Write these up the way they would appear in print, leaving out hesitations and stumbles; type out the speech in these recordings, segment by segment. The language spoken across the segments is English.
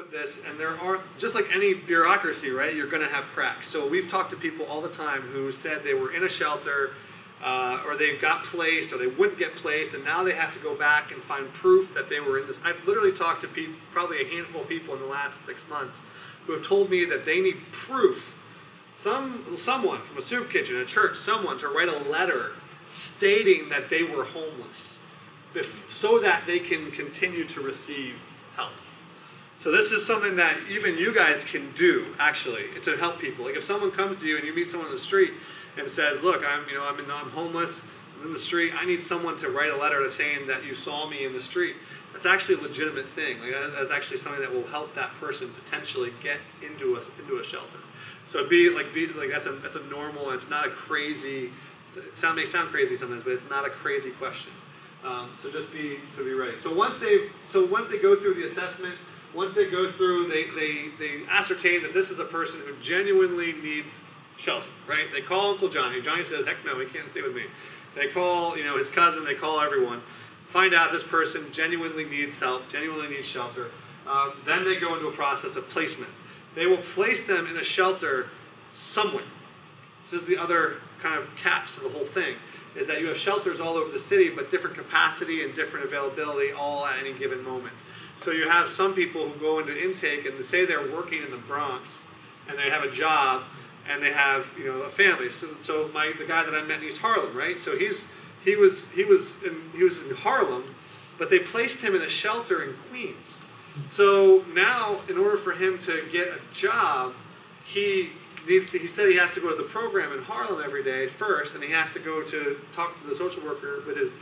with this, and there are, just like any bureaucracy, right, you're going to have cracks. So we've talked to people all the time who said they were in a shelter, or they got placed, or they wouldn't get placed, and now they have to go back and find proof that they were in this. I've literally talked to people, probably a handful of people in the last 6 months, who have told me that they need proof, someone from a soup kitchen, a church, someone to write a letter stating that they were homeless, so that they can continue to receive help. So this is something that even you guys can do, actually, to help people. Like if someone comes to you and you meet someone on the street and says, "Look, I'm homeless, I'm in the street. I need someone to write a letter saying that you saw me in the street." That's actually a legitimate thing. Like that's actually something that will help that person potentially get into a shelter. So that's a normal. It's not a crazy. May sound crazy sometimes, but it's not a crazy question. So just be ready. So once they go through the assessment, once they go through, they ascertain that this is a person who genuinely needs shelter, right? They call Uncle Johnny. Johnny says, "Heck no, he can't stay with me." They call, his cousin. They call everyone. Find out this person genuinely needs help, genuinely needs shelter. Then they go into a process of placement. They will place them in a shelter somewhere. This is the other kind of catch to the whole thing, is that you have shelters all over the city, but different capacity and different availability all at any given moment. So you have some people who go into intake and they say they're working in the Bronx and they have a job and they have a family. So the guy that I met in East Harlem, right? So he was in Harlem, but they placed him in a shelter in Queens. So now, in order for him to get a job, he said he has to go to the program in Harlem every day first, and he has to go to talk to the social worker with his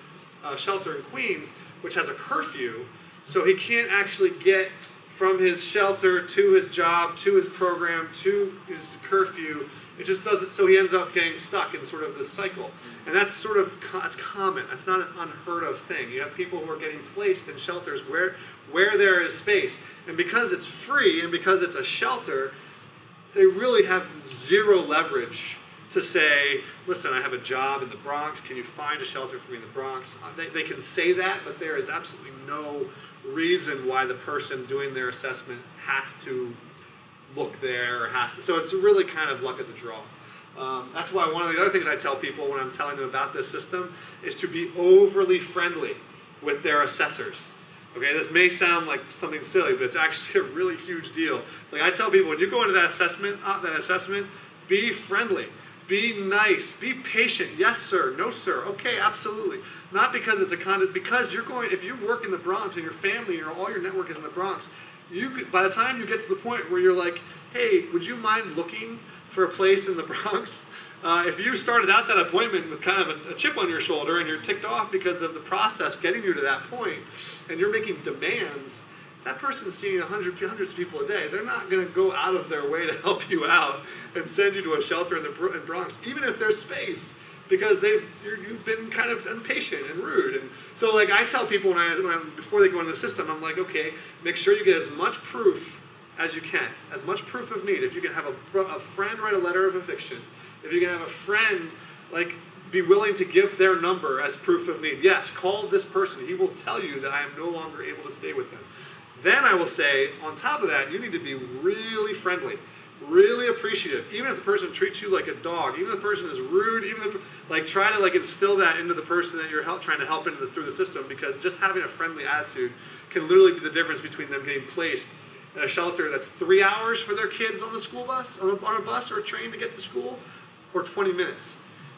shelter in Queens, which has a curfew, so he can't actually get from his shelter to his job, to his program, to his curfew. It just doesn't, so he ends up getting stuck in sort of this cycle. And that's that's common. That's not an unheard of thing. You have people who are getting placed in shelters where there is space. And because it's free and because it's a shelter, they really have zero leverage to say, "Listen, I have a job in the Bronx. Can you find a shelter for me in the Bronx?" They can say that, but there is absolutely no reason why the person doing their assessment has to look there or has to. So it's really kind of luck of the draw. That's why one of the other things I tell people when I'm telling them about this system is to be overly friendly with their assessors. Okay, this may sound like something silly, but it's actually a really huge deal. Like I tell people, when you go into that assessment, be friendly, be nice, be patient. Yes, sir. No, sir. Okay, absolutely. Not because it's because you're going. If you work in the Bronx and your family or all your network is in the Bronx, by the time you get to the point where you're like, "Hey, would you mind looking for a place in the Bronx?" If you started out that appointment with kind of a chip on your shoulder and you're ticked off because of the process getting you to that point, and you're making demands, that person's seeing hundreds of people a day. They're not going to go out of their way to help you out and send you to a shelter in the Bronx, even if there's space, because you've been kind of impatient and rude. And so, like I tell people before they go into the system, I'm like, okay, make sure you get as much proof as you can, as much proof of need. If you can have a friend write a letter of eviction, if you can have a friend be willing to give their number as proof of need. Yes, call this person. He will tell you that I am no longer able to stay with him. Then I will say, on top of that, you need to be really friendly, really appreciative. Even if the person treats you like a dog, even if the person is rude, try to instill that into the person that you're trying to help through the system, because just having a friendly attitude can literally be the difference between them getting placed in a shelter that's 3 hours for their kids on the school bus, on a bus or a train to get to school, or 20 minutes.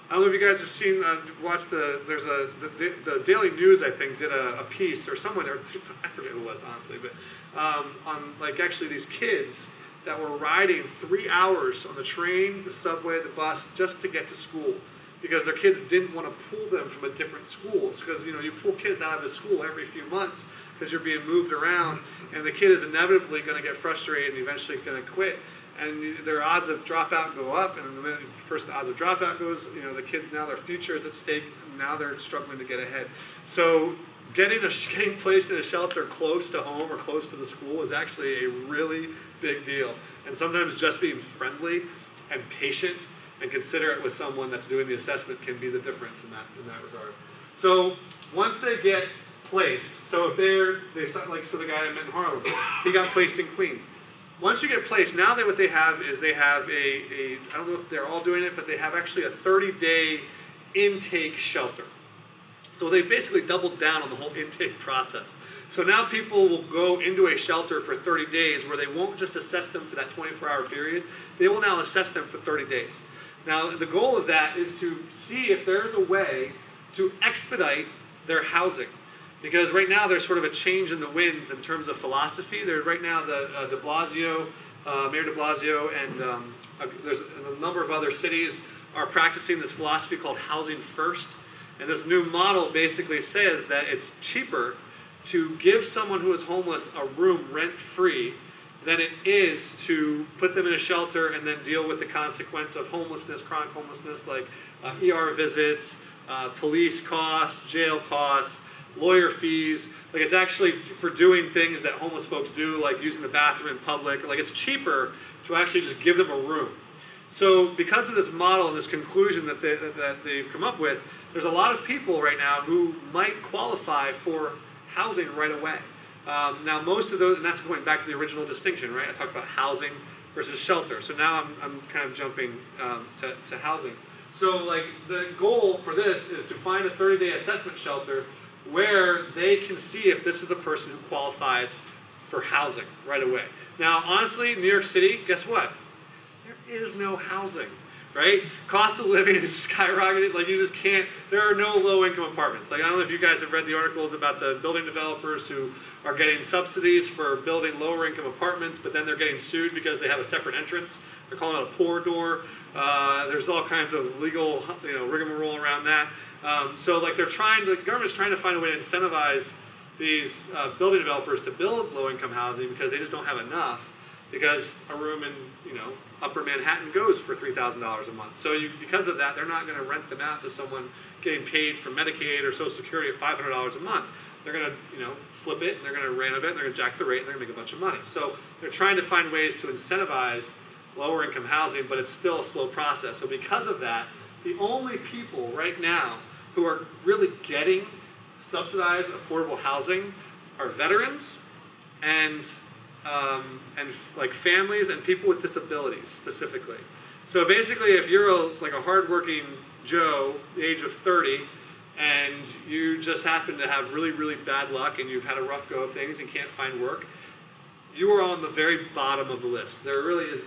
I don't know if you guys have seen, watched the Daily News, I think, did a piece, or someone, or I forget who it was, honestly, but on actually these kids that were riding 3 hours on the train, the subway, the bus, just to get to school, because their kids didn't want to pull them from a different school. Because you pull kids out of a school every few months because you're being moved around, and the kid is inevitably going to get frustrated and eventually going to quit. And their odds of dropout go up, and the minute the odds of dropout goes, the kids now, their future is at stake, and now they're struggling to get ahead. So getting placed in a shelter close to home or close to the school is actually a really big deal. And sometimes just being friendly and patient and considerate with someone that's doing the assessment can be the difference in that regard. So once they get placed. So if so the guy I met in Harlem, he got placed in Queens. Once you get placed, now what they have is they have I don't know if they're all doing it, but they have actually a 30-day intake shelter. So they basically doubled down on the whole intake process. So now people will go into a shelter for 30 days where they won't just assess them for that 24-hour period. They will now assess them for 30 days. Now, the goal of that is to see if there's a way to expedite their housing. Because right now there's sort of a change in the winds in terms of philosophy. Right now the Mayor de Blasio, and there's a number of other cities are practicing this philosophy called housing first. And this new model basically says that it's cheaper to give someone who is homeless a room rent-free than it is to put them in a shelter and then deal with the consequence of homelessness, chronic homelessness, like ER visits, police costs, jail costs, lawyer fees. Like, it's actually for doing things that homeless folks do, like using the bathroom in public. Like, it's cheaper to actually just give them a room. So because of this model and this conclusion that they've come up with, there's a lot of people right now who might qualify for housing right away. Now most of those, and that's going back to the original distinction, right? I talked about housing versus shelter. So now I'm kind of jumping to housing. So like the goal for this is to find a 30-day assessment shelter where they can see if this is a person who qualifies for housing right away. Now honestly, New York City, guess what? There is no housing, right? Cost of living is skyrocketed. Like, you just can't, there are no low-income apartments. Like, I don't know if you guys have read the articles about the building developers who are getting subsidies for building lower-income apartments, but then they're getting sued because they have a separate entrance. They're calling it a pour door. There's all kinds of legal, rigmarole around that. So, like, the government's trying to find a way to incentivize these building developers to build low-income housing because they just don't have enough. Because a room in, Upper Manhattan goes for $3,000 a month. So because of that, they're not going to rent them out to someone getting paid from Medicaid or Social Security at $500 a month. They're going to, flip it, and they're going to renovate, and they're going to jack the rate, and they're going to make a bunch of money. So they're trying to find ways to incentivize lower income housing, but it's still a slow process. So because of that, the only people right now who are really getting subsidized affordable housing are veterans and like families and people with disabilities specifically. So basically, if you're a hardworking Joe, the age of 30, and you just happen to have really, really bad luck and you've had a rough go of things and can't find work, you are on the very bottom of the list. There really is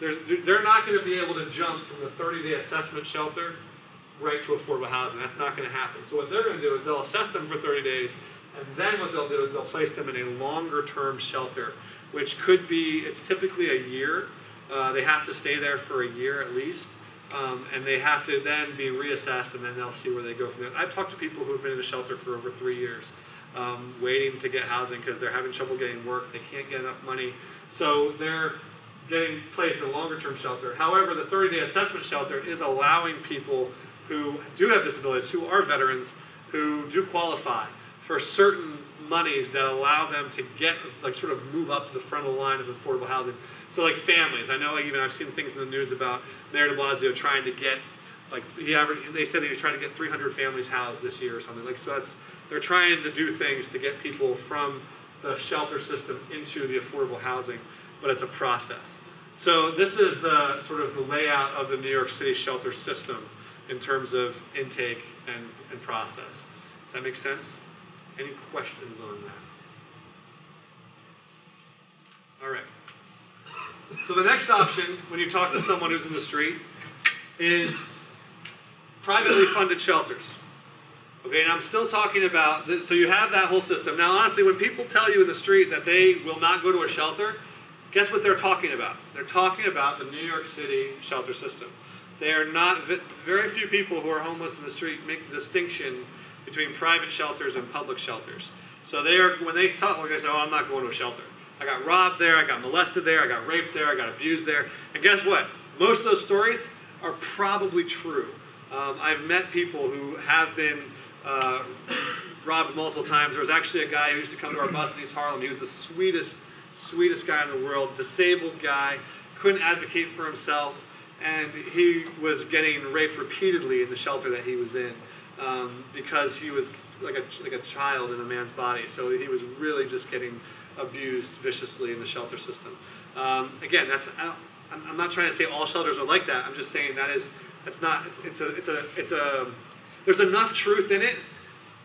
they're not going to be able to jump from the 30-day assessment shelter right to affordable housing. That's not going to happen. So what they're going to do is they'll assess them for 30 days, and then what they'll do is they'll place them in a longer-term shelter, which could be, it's typically a year. They have to stay there for a year at least, and they have to then be reassessed, and then they'll see where they go from there. I've talked to people who've been in a shelter for over 3 years, waiting to get housing because they're having trouble getting work. They can't get enough money, so they're getting placed in a longer-term shelter. However, the 30-day assessment shelter is allowing people who do have disabilities, who are veterans, who do qualify for certain monies that allow them to get, sort of move up to the front of the line of affordable housing. So like families, I know even I've seen things in the news about Mayor de Blasio trying to get, they said he was trying to get 300 families housed this year or something. So they're trying to do things to get people from the shelter system into the affordable housing, but it's a process. So this is the sort of the layout of the New York City shelter system in terms of intake and process. Does that make sense? Any questions on that? All right. So the next option, when you talk to someone who's in the street, is privately funded shelters. Okay, and I'm still talking about, so you have that whole system. Now, honestly, when people tell you in the street that they will not go to a shelter, guess what they're talking about? They're talking about the New York City shelter system. They are not, very few people who are homeless in the street make the distinction between private shelters and public shelters. So when they talk, they say, oh, I'm not going to a shelter. I got robbed there, I got molested there, I got raped there, I got abused there. And guess what? Most of those stories are probably true. I've met people who have been robbed multiple times. There was actually a guy who used to come to our bus in East Harlem. He was the sweetest guy in the world, disabled guy, couldn't advocate for himself, and he was getting raped repeatedly in the shelter that he was in because he was like a child in a man's body. So he was really just getting abused viciously in the shelter system. Again, I'm not trying to say all shelters are like that. I'm just saying there's enough truth in it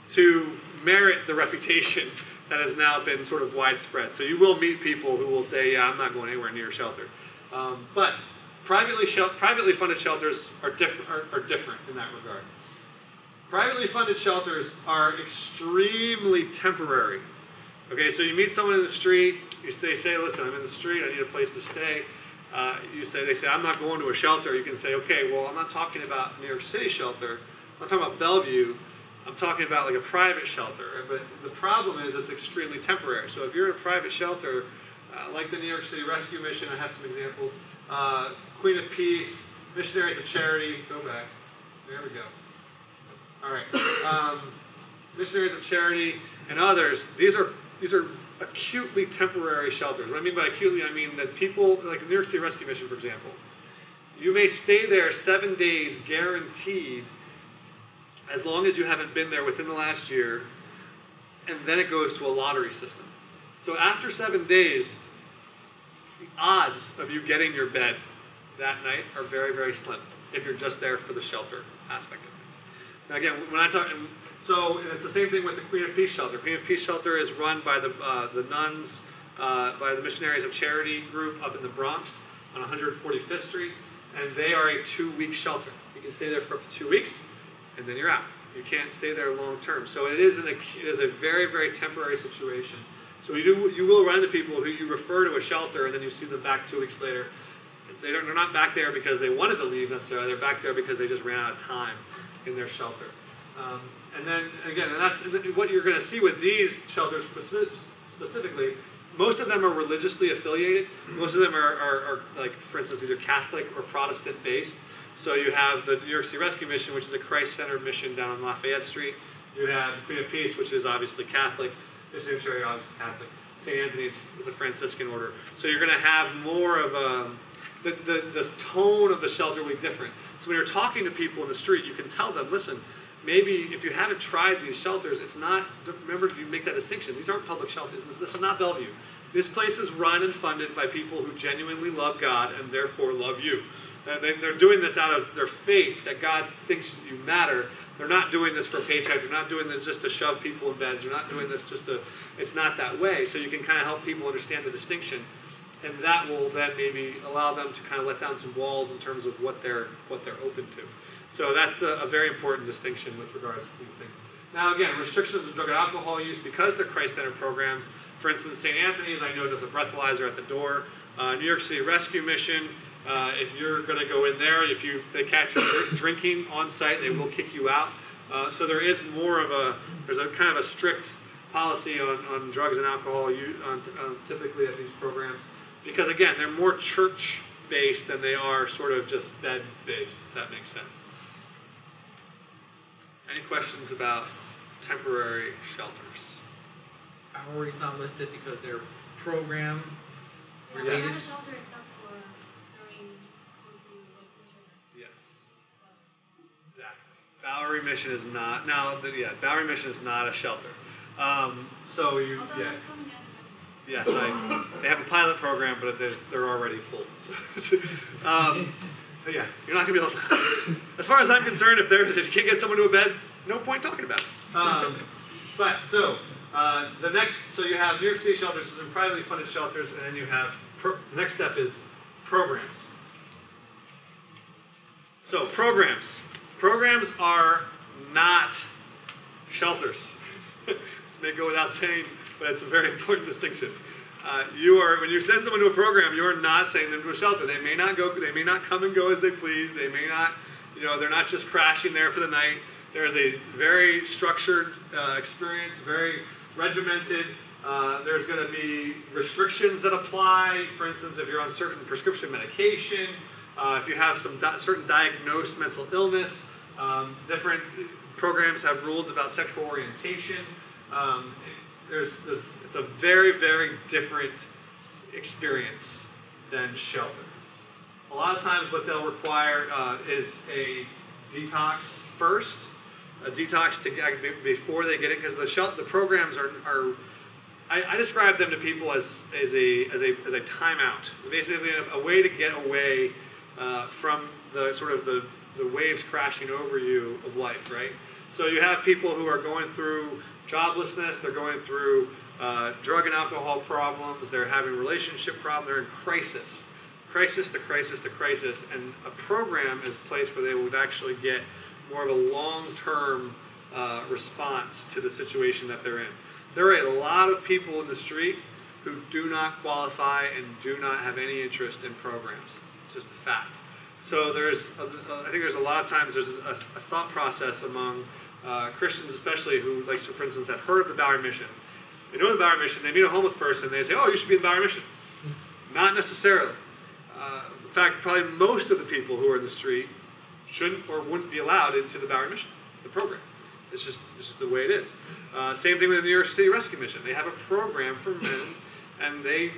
to merit the reputation that has now been sort of widespread. So you will meet people who will say, yeah, I'm not going anywhere near a shelter. But privately funded shelters are different in that regard. Privately funded shelters are extremely temporary. Okay, so you meet someone in the street, they say, listen, I'm in the street, I need a place to stay. They say, I'm not going to a shelter. You can say, okay, well, I'm not talking about New York City shelter. I'm not talking about Bellevue. I'm talking about like a private shelter. But the problem is it's extremely temporary. So if you're in a private shelter, like the New York City Rescue Mission, I have some examples. Queen of Peace, Missionaries of Charity, go back. There we go. All right. Missionaries of Charity and others, these are acutely temporary shelters. What I mean by acutely, I mean that people, like the New York City Rescue Mission, for example, you may stay there 7 days guaranteed as long as you haven't been there within the last year, and then it goes to a lottery system. So after 7 days, the odds of you getting your bed that night are very, very slim if you're just there for the shelter aspect of things. Now again, when I talk, so it's the same thing with the Queen of Peace shelter. Queen of Peace shelter is run by the nuns, by the Missionaries of Charity group up in the Bronx on 145th Street, and they are a 2-week shelter. You can stay there for up to 2 weeks, and then you're out. You can't stay there long term. So it is a very, very temporary situation. So you will run into people who you refer to a shelter, and then you see them back 2 weeks later. They're not back there because they wanted to leave necessarily. They're back there because they just ran out of time in their shelter. And then again, and that's what you're going to see with these shelters specifically. Most of them are religiously affiliated. Most of them are like, for instance, either Catholic or Protestant based. So you have the New York City Rescue Mission, which is a Christ-centered mission down on Lafayette Street. You have the Queen of Peace, which is obviously Catholic. Missionary of Charity, obviously Catholic. St. Anthony's is a Franciscan order. So you're going to have more of the tone of the shelter will be different. So when you're talking to people in the street, you can tell them, listen, maybe if you haven't tried these shelters, it's not, remember you make that distinction, these aren't public shelters, this is not Bellevue. This place is run and funded by people who genuinely love God and therefore love you. They're doing this out of their faith that God thinks you matter. They're not doing this for a paycheck. They're not doing this just to shove people in beds. They're not doing this just to, it's not that way. So you can kind of help people understand the distinction. And that will then maybe allow them to kind of let down some walls in terms of what they're open to. So that's a very important distinction with regards to these things. Now again, restrictions of drug and alcohol use, because they're Christ-centered programs. For instance, St. Anthony's, I know, does a breathalyzer at the door. New York City Rescue Mission, if you're going to go in there, they catch you drinking on site, they will kick you out. So there is more of there's a kind of a strict policy on drugs and alcohol typically at these programs. Because again, they're more church-based than they are sort of just bed-based, if that makes sense. Any questions about temporary shelters? Hours not listed because they're program related. Yes. Not a shelter except for during vacation. Yes. Exactly. Bowery Mission is not. Now, Bowery Mission is not a shelter. So you, Although yeah. it's coming in. Yes, they have a pilot program, but they're already full. So yeah, you're not gonna be able to. As far as I'm concerned, if you can't get someone to a bed, no point talking about it. So you have New York City shelters and privately funded shelters, and then you have the next step is programs. So programs are not shelters. This may go without saying, but it's a very important distinction. When you send someone to a program, you are not sending them to a shelter. They may not come and go as they please. They may not, they're not just crashing there for the night. There is a very structured experience, very regimented. There's going to be restrictions that apply. For instance, if you're on certain prescription medication, if you have some certain diagnosed mental illness, different programs have rules about sexual orientation. It's a very, very different experience than shelter. A lot of times what they'll require is a detox first, a detox before they get in, because the programs are I describe them to people as a timeout, basically a way to get away from the sort of the waves crashing over you of life, right? So you have people who are going through joblessness, they're going through drug and alcohol problems, they're having relationship problems, they're in crisis to crisis to crisis, and a program is a place where they would actually get more of a long-term response to the situation that they're in. There are a lot of people in the street who do not qualify and do not have any interest in programs. It's just a fact. So I think there's a lot of times there's a thought process among Christians especially who, like, so for instance, have heard of the Bowery Mission. They know the Bowery Mission, they meet a homeless person, they say, oh, you should be in the Bowery Mission. Not necessarily. In fact, probably most of the people who are in the street shouldn't or wouldn't be allowed into the Bowery Mission, the program. It's just the way it is. Same thing with the New York City Rescue Mission. They have a program for men, and they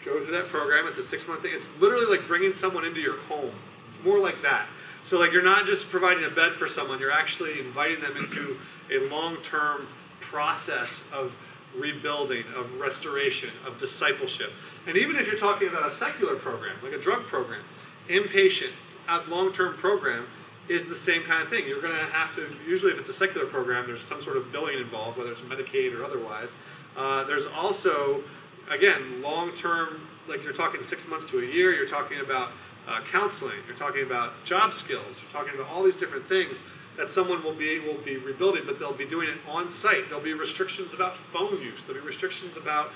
go through that program. It's a 6-month thing. It's literally like bringing someone into your home. It's more like that. So like you're not just providing a bed for someone, you're actually inviting them into a long-term process of rebuilding, of restoration, of discipleship. And even if you're talking about a secular program, like a drug program, inpatient, long-term program is the same kind of thing. You're going to have to, usually if it's a secular program, there's some sort of billing involved, whether it's Medicaid or otherwise. There's also, again, long-term, like you're talking 6 months to a year, you're talking about counseling, you're talking about job skills, you're talking about all these different things that someone will be rebuilding, but they'll be doing it on site. There'll be restrictions about phone use. There'll be restrictions about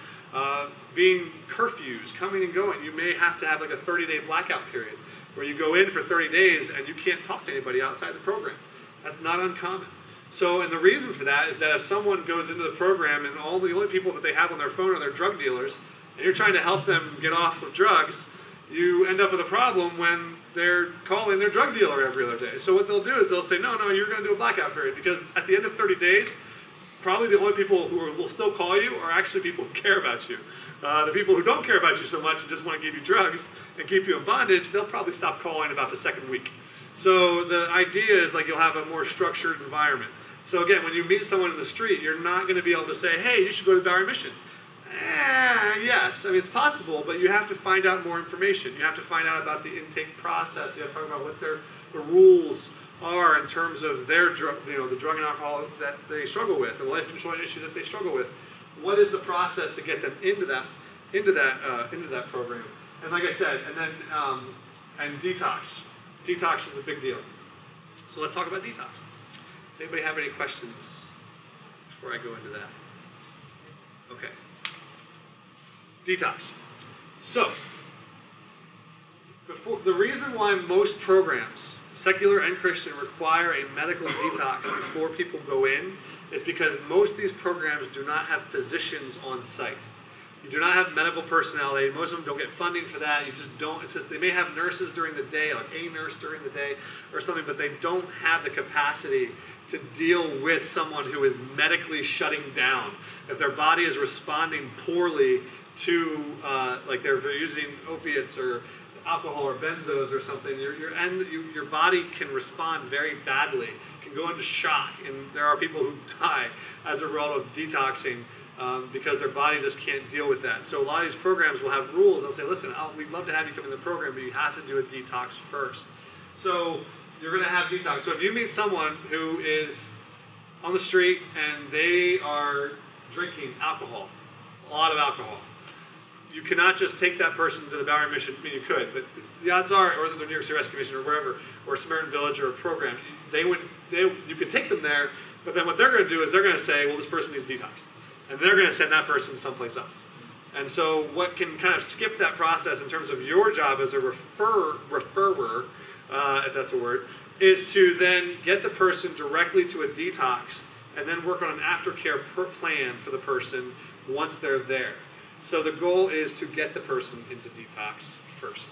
being curfews, coming and going. You may have to have like a 30-day blackout period where you go in for 30 days and you can't talk to anybody outside the program. That's not uncommon. So, and the reason for that is that if someone goes into the program and the only people that they have on their phone are their drug dealers, and you're trying to help them get off of drugs, you end up with a problem when they're calling their drug dealer every other day. So what they'll do is they'll say, no, you're going to do a blackout period, because at the end of 30 days, probably the only people who will still call you are actually people who care about you. The people who don't care about you so much and just want to give you drugs and keep you in bondage, they'll probably stop calling about the second week. So the idea is like you'll have a more structured environment. So again, when you meet someone in the street, you're not going to be able to say, hey, you should go to the Bowery Mission. Yes, I mean, it's possible, but you have to find out more information. You have to find out about the intake process. You have to talk about what the rules are in terms of their drug, the drug and alcohol that they struggle with, and the life control issue that they struggle with. What is the process to get them into that program? And like I said, and then and detox. Detox is a big deal. So let's talk about detox. Does anybody have any questions before I go into that? Okay. Detox. So, the reason why most programs, secular and Christian, require a medical detox before people go in is because most of these programs do not have physicians on site. You do not have medical personnel. Most of them don't get funding for that. You just don't. It's just they may have nurses during the day, like a nurse during the day or something, but they don't have the capacity to deal with someone who is medically shutting down. If their body is responding poorly to, like they're using opiates or alcohol or benzos or something, your body can respond very badly, can go into shock, and there are people who die as a result of detoxing because their body just can't deal with that. So a lot of these programs will have rules. They'll say, listen, we'd love to have you come in the program, but you have to do a detox first. So you're going to have detox. So if you meet someone who is on the street and they are drinking alcohol, a lot of alcohol, you cannot just take that person to the Bowery Mission. I mean, you could, but the odds are, or the New York City Rescue Mission or wherever, or Samaritan Village or a program, you could take them there, but then what they're going to do is they're going to say, well, this person needs detox. And they're going to send that person someplace else. And so what can kind of skip that process in terms of your job as a referrer, if that's a word, is to then get the person directly to a detox and then work on an aftercare plan for the person once they're there. So the goal is to get the person into detox first.